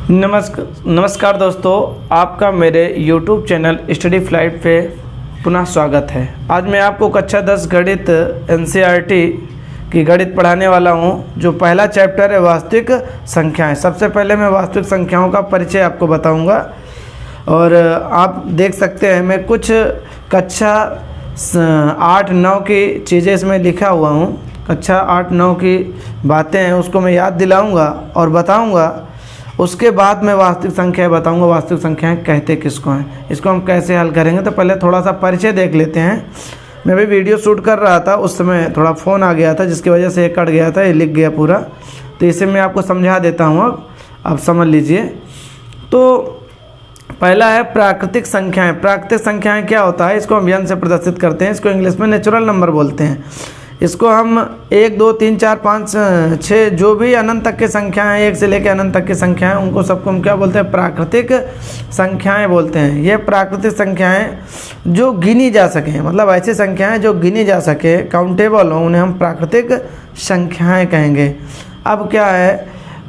नमस्कार दोस्तों, आपका मेरे YouTube चैनल स्टडी फ्लाइट पे पुनः स्वागत है। आज मैं आपको कक्षा 10 गणित NCERT की गणित पढ़ाने वाला हूं, जो पहला चैप्टर है वास्तविक संख्याएं। सबसे पहले मैं वास्तविक संख्याओं का परिचय आपको बताऊंगा और आप देख सकते हैं मैं कुछ कक्षा 8-9 की चीज़ें इसमें लिखा हुआ हूं। कक्षा 8-9 की बातें हैं उसको मैं याद दिलाऊंगा और बताऊंगा। उसके बाद मैं वास्तविक संख्याएं बताऊंगा। वास्तविक संख्याएं कहते किसको हैं, इसको हम कैसे हल करेंगे। तो पहले थोड़ा सा परिचय देख लेते हैं। मैं भी वीडियो शूट कर रहा था, उस समय थोड़ा फ़ोन आ गया था जिसकी वजह से ये कट गया था, ये लिख गया पूरा। तो इसे मैं आपको समझा देता हूँ, अब आप समझ लीजिए। तो पहला है प्राकृतिक संख्याएँ। प्राकृतिक संख्याएँ क्या होता है, इसको हम व्यंज से प्रदर्शित करते हैं। इसको इंग्लिश में नेचुरल नंबर बोलते हैं। इसको हम 1, 2, 3, 4, 5, 6 जो भी अनंत तक की संख्याएं, 1 से लेकर अनंत तक की संख्याएं, उनको सबको हम क्या बोलते हैं, प्राकृतिक संख्याएं बोलते हैं। ये प्राकृतिक संख्याएं जो गिनी जा सकें, मतलब ऐसी संख्याएं जो गिनी जा सके, काउंटेबल हो, उन्हें हम प्राकृतिक संख्याएं कहेंगे। अब क्या है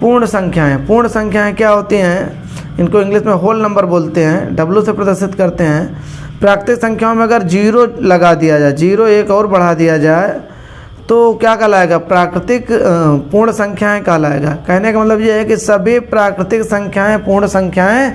पूर्ण संख्याएँ। पूर्ण संख्याएँ क्या होती हैं, इनको इंग्लिश में होल नंबर बोलते हैं, W से प्रदर्शित करते हैं। प्राकृतिक संख्याओं में अगर 0 लगा दिया जाए, 0 एक और बढ़ा दिया जाए तो क्या कहलाएगा, प्राकृतिक पूर्ण संख्याएं कहलाएगा। कहने का मतलब ये है कि सभी प्राकृतिक संख्याएं पूर्ण संख्याएं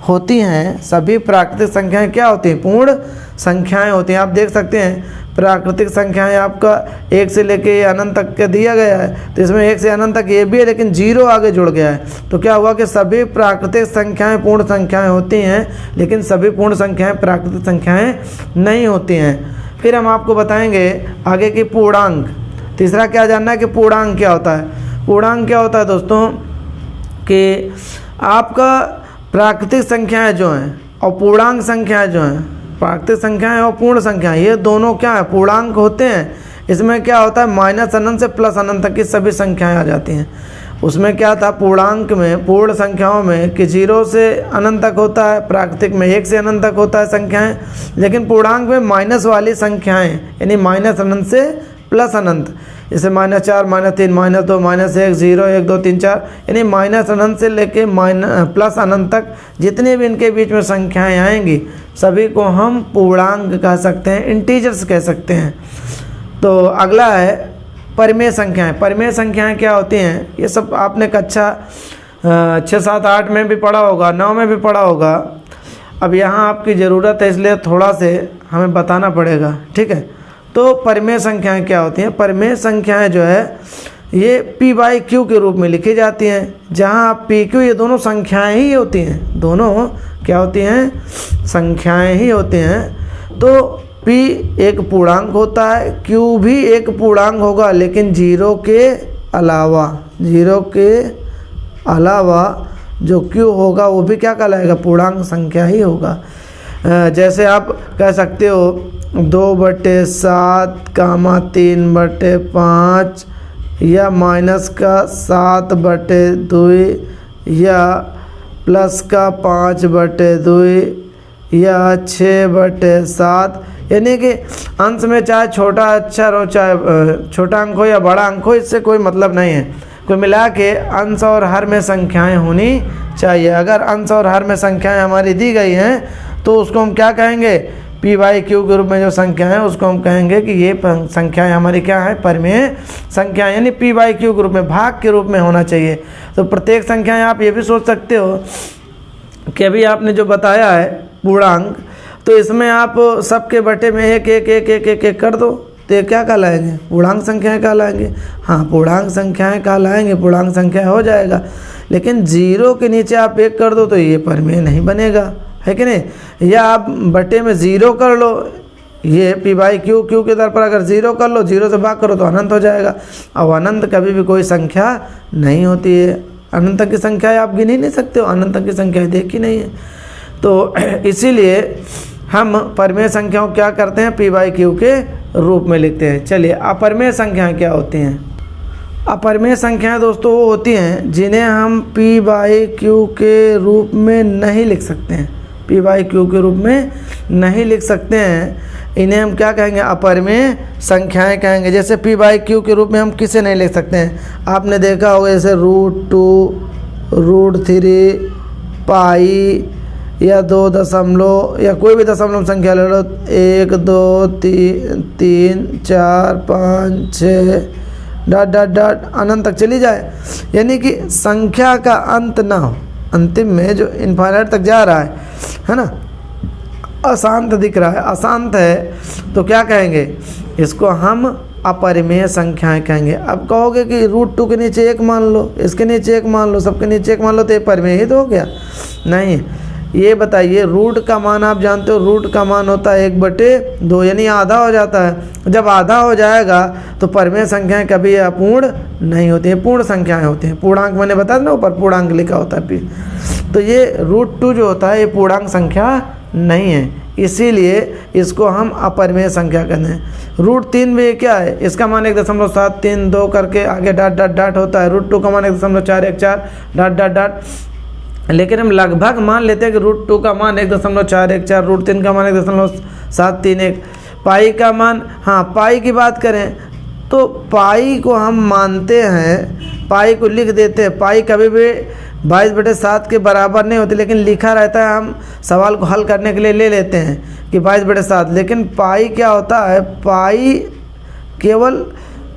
होती हैं। सभी प्राकृतिक संख्याएं क्या होती हैं, पूर्ण संख्याएं होती हैं। आप देख सकते हैं प्राकृतिक संख्याएं आपका 1 से लेके अनंत तक के दिया गया है, तो इसमें 1 से अनंत तक ये भी है, लेकिन 0 आगे जुड़ गया है। तो क्या हुआ कि सभी प्राकृतिक संख्याएं पूर्ण संख्याएं होती हैं, लेकिन सभी पूर्ण संख्याएं प्राकृतिक संख्याएं नहीं होती हैं। फिर हम आपको बताएंगे आगे की पूर्णांक। तीसरा क्या जानना है कि पूर्णांक क्या होता है। पूर्णांक क्या होता है दोस्तों, कि आपका प्राकृतिक संख्याएं जो हैं और पूर्णांक संख्याएं जो हैं, प्राकृतिक संख्याएं और पूर्ण संख्याएं, ये दोनों क्या है, पूर्णांक होते हैं। इसमें क्या होता है, माइनस अनंत से प्लस अनंत तक की सभी संख्याएं आ जाती हैं। उसमें क्या था पूर्णांक में, पूर्ण संख्याओं में कि 0 से अनंत तक होता है, प्राकृतिक में 1 से अनंत तक होता है संख्याएं, लेकिन पूर्णांक में माइनस वाली संख्याएं, यानी माइनस अनंत से प्लस अनंत, जैसे -4, -3, -2, -1, 0, 1, 2, 3, 4, यानी माइनस अनंत से लेके प्लस अनंत तक जितने भी इनके बीच में संख्याएं आएंगी सभी को हम पूर्णांक कह सकते हैं, इंटीजर्स कह सकते हैं। तो अगला है परिमेय संख्याएं। परिमेय संख्याएं क्या होती हैं, ये सब आपने कक्षा 6, 7, 8 में भी पढ़ा होगा, 9 में भी पढ़ा होगा। अब यहाँ आपकी ज़रूरत है, इसलिए थोड़ा से हमें बताना पड़ेगा, ठीक है। तो परिमेय संख्याएं क्या होती हैं, परिमेय संख्याएं जो है ये P/Q के रूप में लिखी जाती हैं, जहाँ PQ ये दोनों संख्याएं ही होती हैं। दोनों क्या होती हैं, संख्याएं ही होती हैं। तो P एक पूर्णांक होता है, Q भी एक पूर्णांक होगा, लेकिन 0 के अलावा, 0 के अलावा जो Q होगा वो भी क्या कहलाएगा, पूर्णांक संख्या ही होगा। जैसे आप कह सकते हो 2/7, 3/5, या -7/2, या +5/2, या 6/7, यानी कि अंश में चाहे छोटा अक्षर हो, चाहे छोटा अंक हो या बड़ा अंक हो, इससे कोई मतलब नहीं है। कुल मिला के अंश और हर में संख्याएं होनी चाहिए। अगर अंश और हर में संख्याएं हमारी दी गई हैं तो उसको हम क्या कहेंगे, P/Q के रूप में जो संख्या है उसको हम कहेंगे कि ये संख्याएं हमारी क्या है, परिमेय संख्याएं, यानी P/Q के रूप में, भाग के रूप में होना चाहिए। तो प्रत्येक संख्याएं आप ये भी सोच सकते हो कि अभी आपने जो बताया है पूर्णांक, तो इसमें आप सबके बटे में 1 1 1 1 1 1 कर दो, तो ये क्या कहलाएंगे, पूर्णांक संख्याएं कहलाएंगे। हाँ, पूर्णांक संख्याएं कहलाएंगे, पूर्णांक संख्या हो जाएगा। लेकिन 0 के नीचे आप 1 कर दो तो ये परिमेय नहीं बनेगा, है कि नहीं। या आप बटे में 0 कर लो, ये P/Q, Q के दर पर अगर 0 कर लो, 0 से भाग करो तो अनंत हो जाएगा। अब अनंत कभी भी कोई संख्या नहीं होती है। अनंत तक की संख्याएं आप गिन ही नहीं सकते हो, अनंत तक की संख्याएं देखी नहीं है। तो इसीलिए हम परिमेय संख्याओं क्या करते हैं, P/Q के रूप में लिखते हैं। चलिए, अपरिमेय संख्याएं क्या होती हैं। अपरिमेय संख्याएं दोस्तों वो होती हैं जिन्हें हम P/Q के रूप में नहीं लिख सकते हैं, P/Q के रूप में नहीं लिख सकते हैं। इन्हें हम क्या कहेंगे, अपरिमेय संख्याएं कहेंगे। जैसे P/Q के रूप में हम किसे नहीं लिख सकते हैं, आपने देखा होगा जैसे √2, √3 पाई या 2 दशमलव या कोई भी दशमलव संख्या ले लो, 1 2 3 4 5 6 डॉट डॉट डॉट अनंत तक चली जाए, यानी कि संख्या का अंत ना हो, अंतिम में जो इनफाइनाइट तक जा रहा है ना, अशांत दिख रहा है, अशांत है, तो क्या कहेंगे, इसको हम अपरिमेय संख्याएं कहेंगे। अब कहोगे कि √2 के नीचे 1 मान लो, इसके नीचे 1 मान लो, सबके नीचे 1 मान लो, तो ये परिमेय ही तो हो गया। नहीं, ये बताइए, रूट का मान आप जानते हो, रूट का मान होता है 1/2, यानी आधा हो जाता है। जब आधा हो जाएगा तो परिमेय संख्याएं कभी अपूर्ण नहीं होती हैं, पूर्ण संख्याएं होती हैं। पूर्णांक मैंने बताया ना, ऊपर पूर्णांक लिखा होता है। तो ये √2 जो होता है ये पूर्णांक संख्या नहीं है, इसीलिए इसको हम अपरिमेय संख्या कहते हैं। √3 भी क्या है, इसका मान 1.732 करके आगे डॉट डॉट डॉट होता है। √2 का मान 1.414 डॉट डॉट डॉट, लेकिन हम लगभग मान लेते हैं कि √2 का मान 1.414, √3 का मान 1.731, पाई का मान, हाँ पाई की बात करें तो पाई को हम मानते हैं, पाई को लिख देते हैं। पाई कभी भी 22/7 के बराबर नहीं होती, लेकिन लिखा रहता है, हम सवाल को हल करने के लिए ले लेते हैं कि 22/7, लेकिन पाई क्या होता है, पाई केवल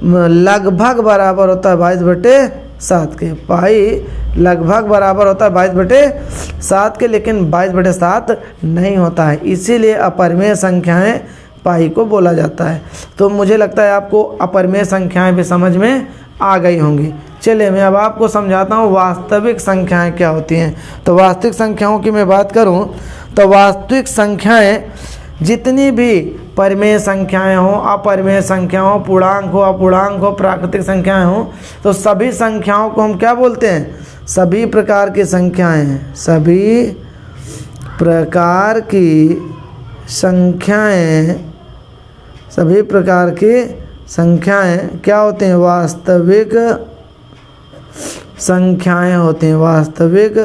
लगभग बराबर होता है 22/7 के, पाई लगभग बराबर होता है 22/7 के, लेकिन 22/7 नहीं होता है, इसीलिए अपरिमेय संख्याएं पाई को बोला जाता है। तो मुझे लगता है आपको अपरिमेय संख्याएं भी समझ में आ गई होंगी। चलिए मैं अब आपको समझाता हूँ वास्तविक संख्याएं क्या होती हैं। तो वास्तविक संख्याओं की मैं बात करूँ तो वास्तविक संख्याएं जितनी भी परिमेय संख्याएं हों, अपरिमेय संख्या हो, पूर्णांक हो, अपूर्णांक हो, प्राकृतिक संख्याएं हों, तो सभी संख्याओं को हम क्या बोलते हैं, सभी प्रकार की संख्याएं, सभी प्रकार की संख्याएं, सभी प्रकार की संख्याएं क्या होती हैं, वास्तविक संख्याएं होती हैं, वास्तविक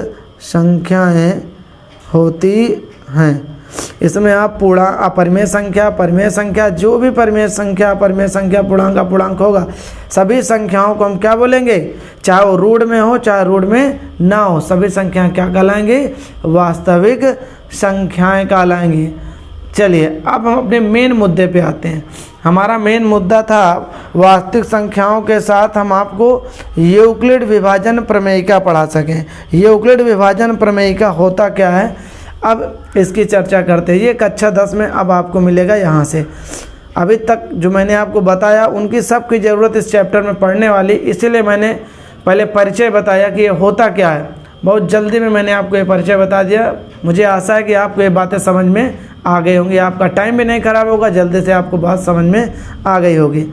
संख्याएं होती हैं। इसमें आप अपरिमेय संख्या, परिमेय संख्या, जो भी परिमेय संख्या, अपरिमेय संख्या, पूर्णांक, अपूर्णांक होगा, सभी संख्याओं को हम क्या बोलेंगे, चाहे वो रूढ़ में हो चाहे रूढ़ में ना हो, सभी संख्याएं क्या कहलाएंगी, वास्तविक संख्याएं कहलाएंगी। चलिए अब हम अपने मेन मुद्दे पे आते हैं। हमारा मेन मुद्दा था वास्तविक संख्याओं के साथ हम आपको यूक्लिड विभाजन प्रमेयिका पढ़ा सकें। यूक्लिड विभाजन प्रमेयिका होता क्या है, अब इसकी चर्चा करते हैं। ये कक्षा 10 में अब आपको मिलेगा यहाँ से। अभी तक जो मैंने आपको बताया उनकी सबकी ज़रूरत इस चैप्टर में पढ़ने वाली, इसीलिए मैंने पहले परिचय बताया कि ये होता क्या है। बहुत जल्दी में मैंने आपको ये परिचय बता दिया। मुझे आशा है कि आपको ये बातें समझ में आ गई होंगी, आपका टाइम भी नहीं खराब होगा, जल्दी से आपको बात समझ में आ गई होगी।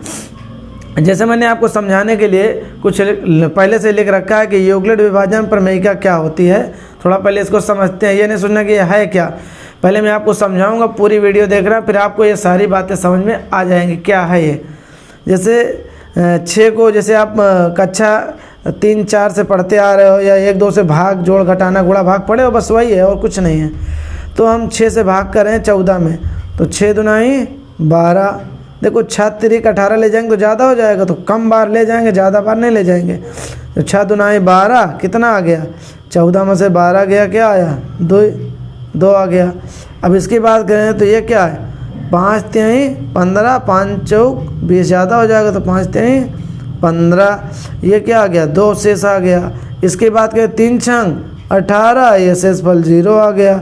जैसे मैंने आपको समझाने के लिए कुछ पहले से लिख रखा है कि यूक्लिड विभाजन प्रमेयिका क्या होती है। थोड़ा पहले इसको समझते हैं, ये नहीं सुनना कि ये है क्या, पहले मैं आपको समझाऊंगा, पूरी वीडियो देख रहा, फिर आपको ये सारी बातें समझ में आ जाएंगी क्या है ये। जैसे 6 को जैसे आप कक्षा 3-4 से पढ़ते आ रहे हो, या 1-2 से भाग, जोड़, घटाना, गुणा, भाग पढ़े हो, बस वही है और कुछ नहीं है। तो हम 6 से भाग कर रहे हैं 14 में, तो 6 दूनी 12, देखो 6 तिरिक 18 ले जाएंगे तो ज़्यादा हो जाएगा, तो कम बार ले जाएंगे, ज़्यादा बार नहीं ले जाएंगे। तो 6 दूनी 12, कितना आ गया, 14 में से 12 गया, क्या आया, 2 आ गया। अब इसकी बात करें तो ये क्या है, 5 तिहाई 15, 5 चौक 20, ज़्यादा हो जाएगा तो 5 तिहाई 15, ये क्या आ गया, 2 शेष आ गया। इसकी बात करें 3 छंग 18, ये शेषफल 0 आ गया।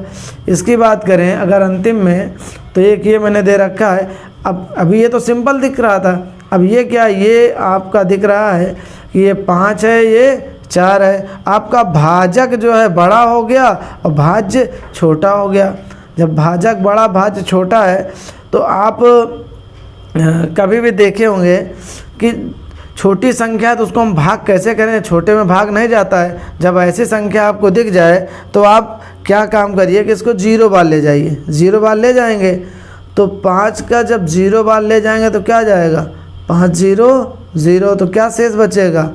इसकी बात करें अगर अंतिम में, तो एक ये मैंने दे रखा है। अब अभी ये तो सिंपल दिख रहा था, अब ये क्या, ये आपका दिख रहा है कि ये 5 है, ये 4 है। आपका भाजक जो है बड़ा हो गया और भाज्य छोटा हो गया। जब भाजक बड़ा भाज्य छोटा है तो आप कभी भी देखे होंगे कि छोटी संख्या है तो उसको हम भाग कैसे करें, छोटे में भाग नहीं जाता है। जब ऐसी संख्या आपको दिख जाए तो आप क्या काम करिए कि इसको 0 बार ले जाइए, 0 बार ले जाएंगे तो 5 का जब 0 बार ले जाएंगे तो क्या जाएगा, 5 0 0, तो क्या शेष बचेगा,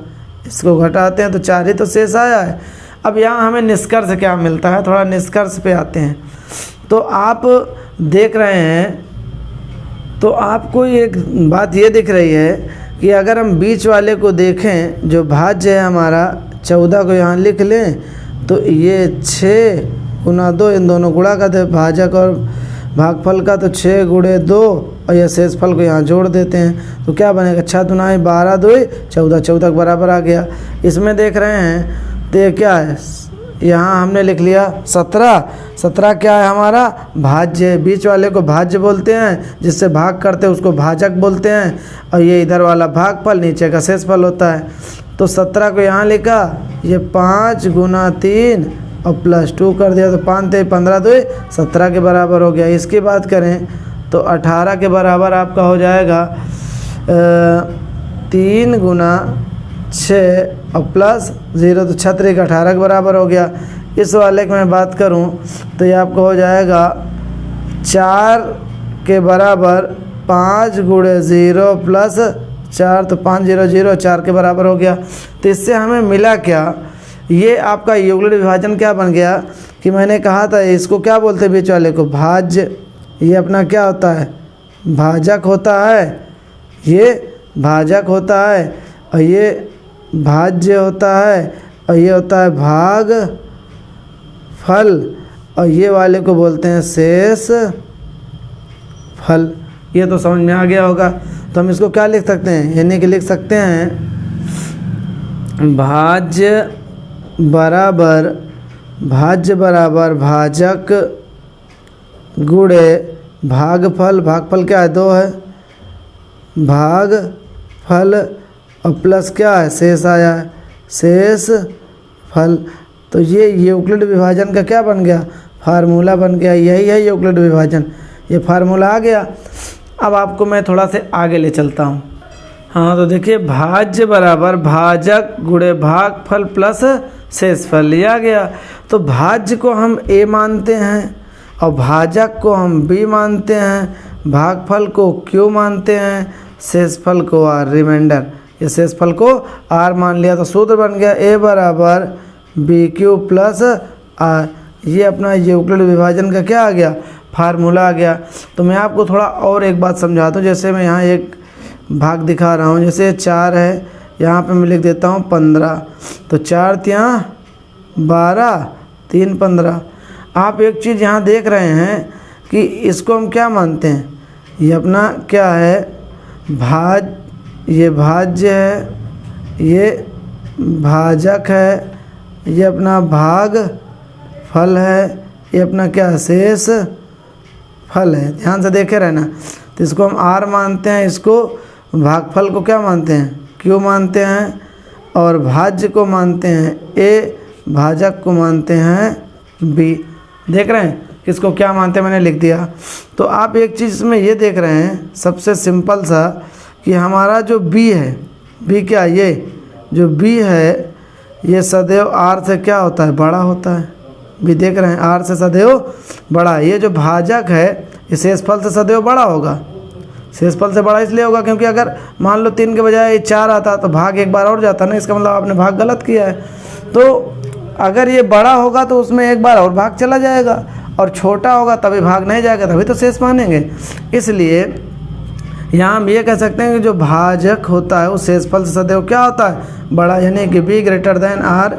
इसको घटाते हैं तो 4 ही तो शेष आया है। अब यहाँ हमें निष्कर्ष क्या मिलता है, थोड़ा निष्कर्ष पे आते हैं। तो आप देख रहे हैं, तो आपको एक बात ये दिख रही है कि अगर हम बीच वाले को देखें, जो भाज्य है हमारा 14 को यहाँ लिख लें तो ये 6 गुना 2, इन दोनों गुणा कर दे भाजक और भागफल का, तो 6 गुणे 2 और यह शेषफल को यहाँ जोड़ देते हैं तो क्या बनेगा 6 दूना 12 2 14, 14 के बराबर आ गया। इसमें देख रहे हैं तो ये क्या है, यहाँ हमने लिख लिया 17, 17 क्या है हमारा भाज्य, बीच वाले को भाज्य बोलते हैं, जिससे भाग करते हैं उसको भाजक बोलते हैं, और ये इधर वाला भागफल नीचे का शेषफल होता है। तो 17 को यहाँ लिखा, ये 5 गुना 3 और प्लस 2 कर दिया तो 5 3 15 2 17 के बराबर हो गया। इसकी बात करें तो 18 के बराबर आपका हो जाएगा 3 गुना 6 और प्लस 0 तो 6 3 18 के बराबर हो गया। इस वाले की मैं बात करूं तो ये आपको हो जाएगा 4 के बराबर 5 गुणे 0 प्लस 4 तो 5 0 0 4 के बराबर हो गया। तो इससे हमें मिला क्या, ये आपका युगल विभाजन क्या बन गया कि मैंने कहा था इसको क्या बोलते हैं बीच वाले को भाज्य, ये अपना क्या होता है भाजक होता है, ये भाजक होता है और ये भाज्य होता है और ये होता है भाग फल और ये वाले को बोलते हैं शेष फल। ये तो समझ में आ गया होगा। तो हम इसको क्या लिख सकते हैं, यानी कि लिख सकते हैं भाज्य बराबर भाजक गुणे भागफल, भागफल क्या है 2 है, भागफल और प्लस क्या है शेष आया है शेष फल। तो ये यूक्लिड विभाजन का क्या बन गया फार्मूला बन गया, यही है यूक्लिड विभाजन, ये फार्मूला आ गया। अब आपको मैं थोड़ा से आगे ले चलता हूँ। हाँ तो देखिए भाज्य बराबर भाजक गुणे भागफल प्लस शेषफल लिया गया। तो भाज्य को हम a मानते हैं और भाजक को हम b मानते हैं, भागफल को q मानते हैं, शेषफल को r, रिमाइंडर ये शेषफल को r मान लिया। तो सूत्र बन गया a बराबर BQ प्लस r। ये अपना यूक्लिड विभाजन का क्या आ गया फार्मूला आ गया। तो मैं आपको थोड़ा और एक बात समझाता हूँ। जैसे मैं यहाँ एक भाग दिखा रहा हूँ, जैसे 4 है, यहाँ पे मैं लिख देता हूँ 15, तो 4 तियाँ 12 3 15। आप एक चीज़ यहाँ देख रहे हैं कि इसको हम क्या मानते हैं, ये अपना क्या है ये भाज्य है, ये भाजक है, ये अपना भाग फल है, ये अपना क्या शेष फल है। ध्यान से देखे रहना। तो इसको हम r मानते हैं, इसको भागफल को क्या मानते हैं q मानते हैं, और भाज्य को मानते हैं a, भाजक को मानते हैं b। देख रहे हैं किसको क्या मानते हैं, मैंने लिख दिया। तो आप एक चीज़ इसमें ये देख रहे हैं सबसे सिंपल सा कि हमारा जो b है, b क्या, ये जो b है ये सदैव r से क्या होता है बड़ा होता है। भी देख रहे हैं r से सदैव बड़ा। ये जो भाजक है ये शेषफल से सदैव बड़ा होगा, शेषफल से बड़ा इसलिए होगा क्योंकि अगर मान लो 3 के बजाय 4 आता तो भाग एक बार और जाता ना, इसका मतलब आपने भाग गलत किया है। तो अगर ये बड़ा होगा तो उसमें एक बार और भाग चला जाएगा, और छोटा होगा तभी भाग नहीं जाएगा, तभी तो शेष मानेंगे। इसलिए यहाँ हम ये कह सकते हैं कि जो भाजक होता है वो शेषफल से सदैव क्या होता है बड़ा, यानी कि b ग्रेटर देन r,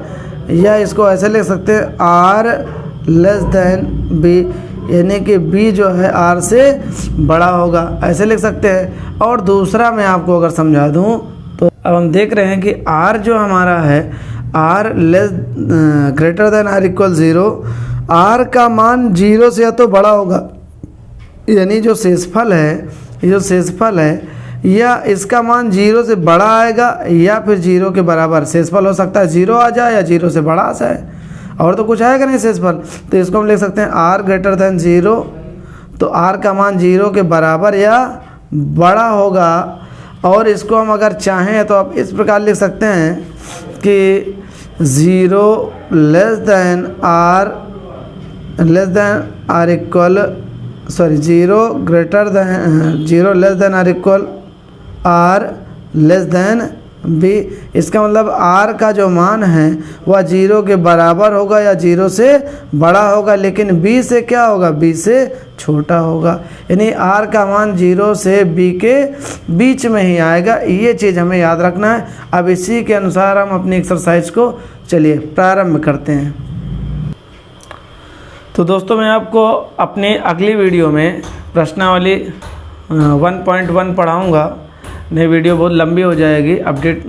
या इसको ऐसे लिख सकते हैं r लेस देन b, यानी कि b जो है r से बड़ा होगा, ऐसे लिख सकते हैं। और दूसरा मैं आपको अगर समझा दूँ तो अब हम देख रहे हैं कि r जो हमारा है r less greater than r equal 0, r का मान 0 से या तो बड़ा होगा, यानी जो शेषफल है, ये जो शेषफल है या इसका मान 0 से बड़ा आएगा या फिर 0 के बराबर। शेषफल हो सकता है 0 आ जाए या 0 से बड़ा आ जाए, और तो कुछ आएगा नहीं शेषफल। तो इसको हम लिख सकते हैं r ग्रेटर देन 0, तो r का मान 0 के बराबर या बड़ा होगा। और इसको हम अगर चाहें तो आप इस प्रकार लिख सकते हैं कि 0 less than r equal 0 greater than 0 less than r equal r less than b, इसका मतलब आर का जो मान है वह 0 के बराबर होगा या 0 से बड़ा होगा, लेकिन बी से क्या होगा, बी से छोटा होगा। यानी आर का मान 0 से बी के बीच में ही आएगा, ये चीज़ हमें याद रखना है। अब इसी के अनुसार हम अपनी एक्सरसाइज को चलिए प्रारंभ करते हैं। तो दोस्तों मैं आपको अपनी अगली वीडियो में प्रश्नावली 1.1 पढ़ाऊँगा। नहीं, वीडियो बहुत लंबी हो जाएगी, अपडेट